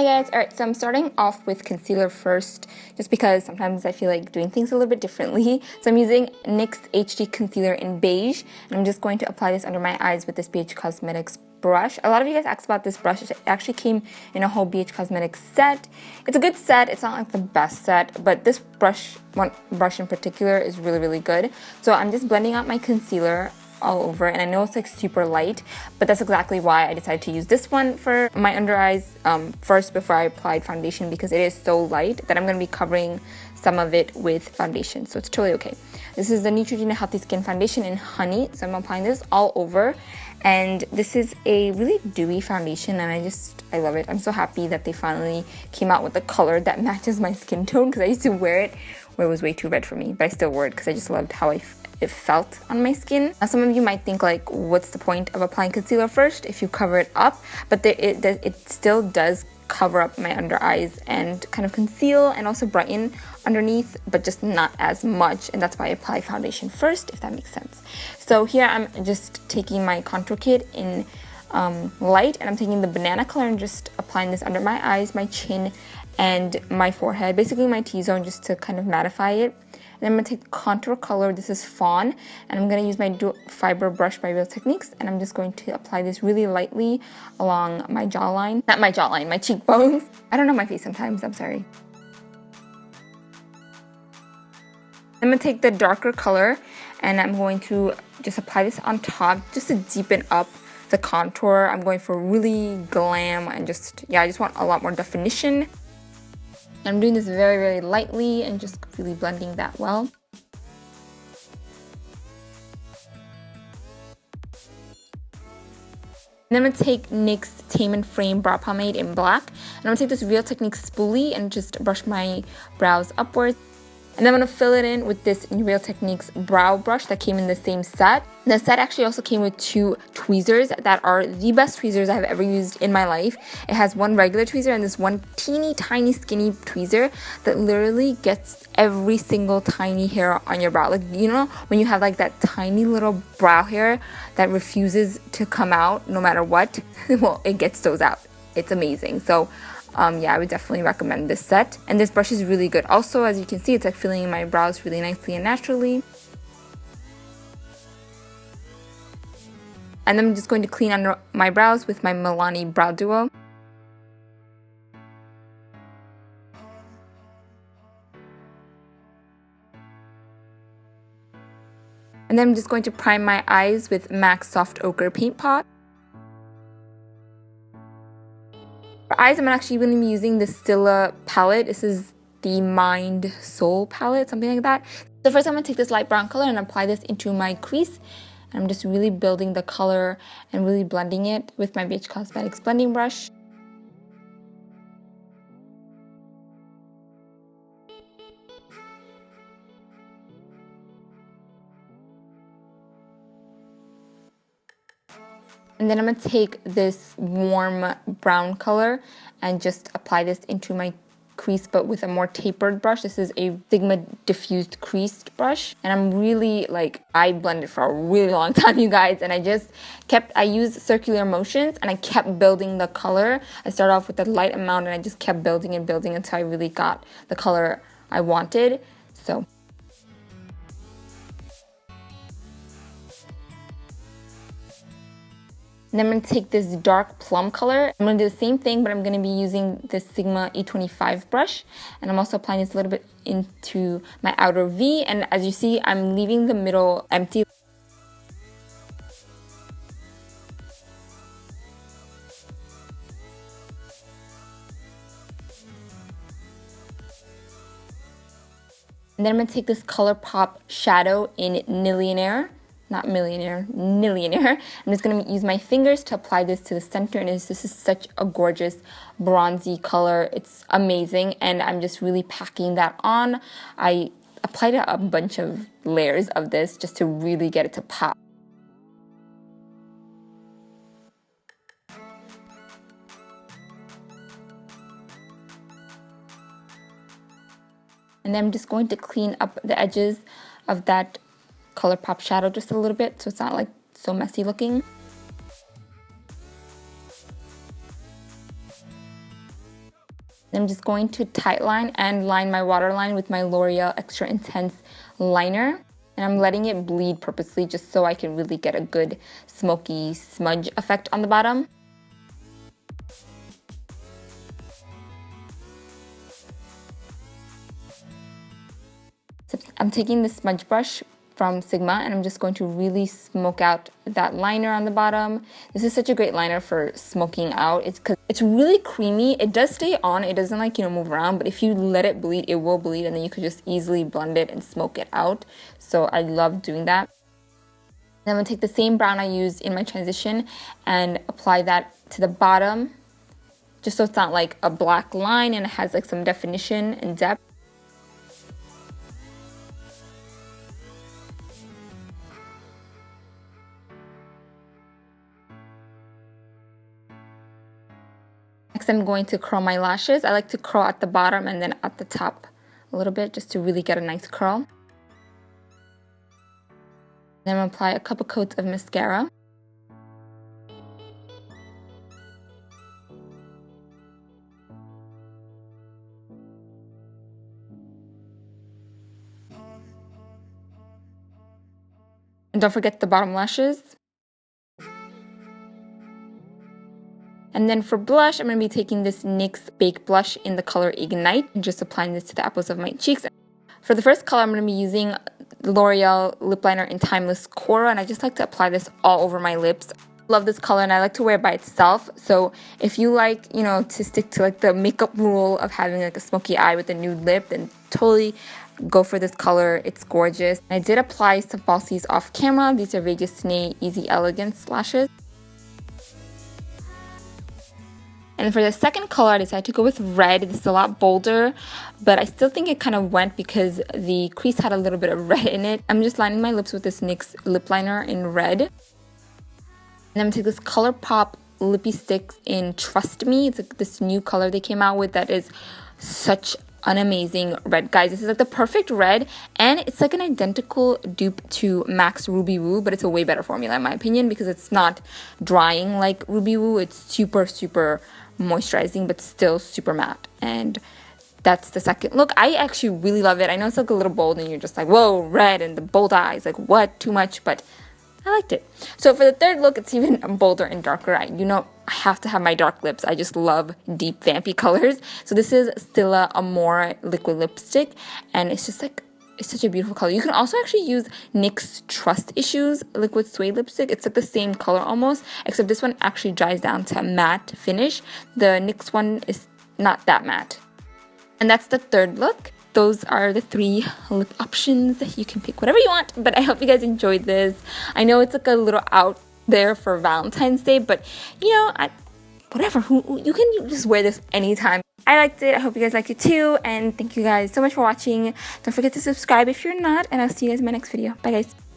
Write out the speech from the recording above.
guys, alright, so I'm starting off with concealer first, just because sometimes I feel like doing things a little bit differently. So I'm using NYX HD Concealer in Beige, and I'm just going to apply this under my eyes with this Beige Cosmetics brush. A lot of you guys asked about this brush. It actually came in a whole Beige Cosmetics set. It's a good set. It's not like the best set, but this one brush in particular is really, really good. So I'm just blending out my concealer all over, and I know it's like super light, but that's exactly why I decided to use this one for my under eyes first before I applied foundation, because it is so light that I'm going to be covering some of it with foundation, so it's totally okay. This is the Neutrogena Healthy Skin Foundation in Honey, so I'm applying this all over, and this is a really dewy foundation, and I love it. I'm so happy that they finally came out with a color that matches my skin tone, because I used to wear it where it was way too red for me, but I still wore it because I just loved how it felt on my skin. Now, some of you might think like, what's the point of applying concealer first if you cover it up? But it still does cover up my under eyes and kind of conceal and also brighten underneath, but just not as much, and that's why I apply foundation first, if that makes sense. So here I'm just taking my contour kit in light, and I'm taking the banana color and just applying this under my eyes, my chin, and my forehead, basically my T-zone, just to kind of mattify it. And I'm going to take the contour color, this is Fawn, and I'm going to use my Fibre brush by Real Techniques, and I'm just going to apply this really lightly along my jawline. Not my jawline, my cheekbones. I don't know my face sometimes, I'm sorry. I'm going to take the darker color, and I'm going to just apply this on top, just to deepen up the contour. I'm going for really glam, and I just want a lot more definition. I'm doing this very, very lightly and just really blending that well. And then I'm going to take NYX Tame and Frame Brow Pomade in black. And I'm going to take this Real Techniques spoolie and just brush my brows upwards. And then I'm going to fill it in with this Real Techniques brow brush that came in the same set. The set actually also came with two tweezers that are the best tweezers I've ever used in my life. It has one regular tweezer and this one teeny tiny skinny tweezer that literally gets every single tiny hair on your brow. Like, you know, when you have like that tiny little brow hair that refuses to come out no matter what, well, it gets those out. It's amazing. So yeah, I would definitely recommend this set. And this brush is really good. Also, as you can see, it's like filling in my brows really nicely and naturally. And then I'm just going to clean under my brows with my Milani Brow Duo. And then I'm just going to prime my eyes with MAC Soft Ochre Paint Pot. For eyes, I'm actually going to be using the Stila palette. This is the Mind Soul palette, something like that. So first I'm going to take this light brown color and apply this into my crease. And I'm just really building the color and really blending it with my Beige Cosmetics blending brush. And then I'm going to take this warm brown color and just apply this into my crease, but with a more tapered brush. This is a Sigma Diffused creased brush. And I'm really I blended for a really long time, you guys. And I used circular motions and I kept building the color. I started off with a light amount and I just kept building and building until I really got the color I wanted. So. And then I'm going to take this dark plum color. I'm going to do the same thing, but I'm going to be using this Sigma E25 brush. And I'm also applying this a little bit into my outer V. And as you see, I'm leaving the middle empty. And then I'm going to take this ColourPop shadow in Nillionaire. Not Millionaire, Nillionaire. I'm just going to use my fingers to apply this to the center, and this is such a gorgeous bronzy color. It's amazing, and I'm just really packing that on. I applied a bunch of layers of this just to really get it to pop. And then I'm just going to clean up the edges of that ColourPop shadow just a little bit so it's not like so messy looking. I'm just going to tightline and line my waterline with my L'Oreal Extra Intense liner. And I'm letting it bleed purposely just so I can really get a good smoky smudge effect on the bottom. So I'm taking the smudge brush from Sigma and I'm just going to really smoke out that liner on the bottom. This is such a great liner for smoking out. It's because it's really creamy. It does stay on. It doesn't like, move around, but if you let it bleed, it will bleed and then you could just easily blend it and smoke it out. So I love doing that. Then I'm gonna take the same brown I used in my transition and apply that to the bottom, just so it's not like a black line and it has like some definition and depth. Next, I'm going to curl my lashes. I like to curl at the bottom and then at the top a little bit just to really get a nice curl. Then I'm going to apply a couple coats of mascara. And don't forget the bottom lashes. And then for blush, I'm going to be taking this NYX Baked Blush in the color Ignite and just applying this to the apples of my cheeks. For the first color, I'm going to be using L'Oreal Lip Liner in Timeless Coral, and I just like to apply this all over my lips. Love this color and I like to wear it by itself. So if you like, to stick to like the makeup rule of having like a smoky eye with a nude lip, then totally go for this color. It's gorgeous. I did apply some falsies off camera. These are Vegas Snay Easy Elegance lashes. And for the second color, I decided to go with red. This is a lot bolder, but I still think it kind of went because the crease had a little bit of red in it. I'm just lining my lips with this NYX lip liner in red. And I'm going to take this ColourPop Lippie Stix in Trust Me. It's like this new color they came out with that is such an amazing red. Guys, this is like the perfect red, and it's like an identical dupe to MAC's Ruby Woo, but it's a way better formula in my opinion because it's not drying like Ruby Woo. It's super, super moisturizing, but still super matte. And that's the second look. I actually really love it. I know it's like a little bold and you're just like, whoa, red and the bold eyes, like what, too much, but I liked it. So for the third look, it's even bolder and darker. I have to have my dark lips. I just love deep vampy colors. So this is Stila Amore liquid lipstick, and it's just like, it's such a beautiful color. You can also actually use NYX Trust Issues liquid suede lipstick. It's like the same color almost, except this one actually dries down to a matte finish. The NYX one is not that matte. And that's the third look. Those are the 3 lip options. You can pick whatever you want, but I hope you guys enjoyed this. I know it's like a little out there for Valentine's Day, but whatever. You can just wear this anytime. I liked it. I hope you guys liked it too. And thank you guys so much for watching. Don't forget to subscribe if you're not, and I'll see you guys in my next video. Bye guys.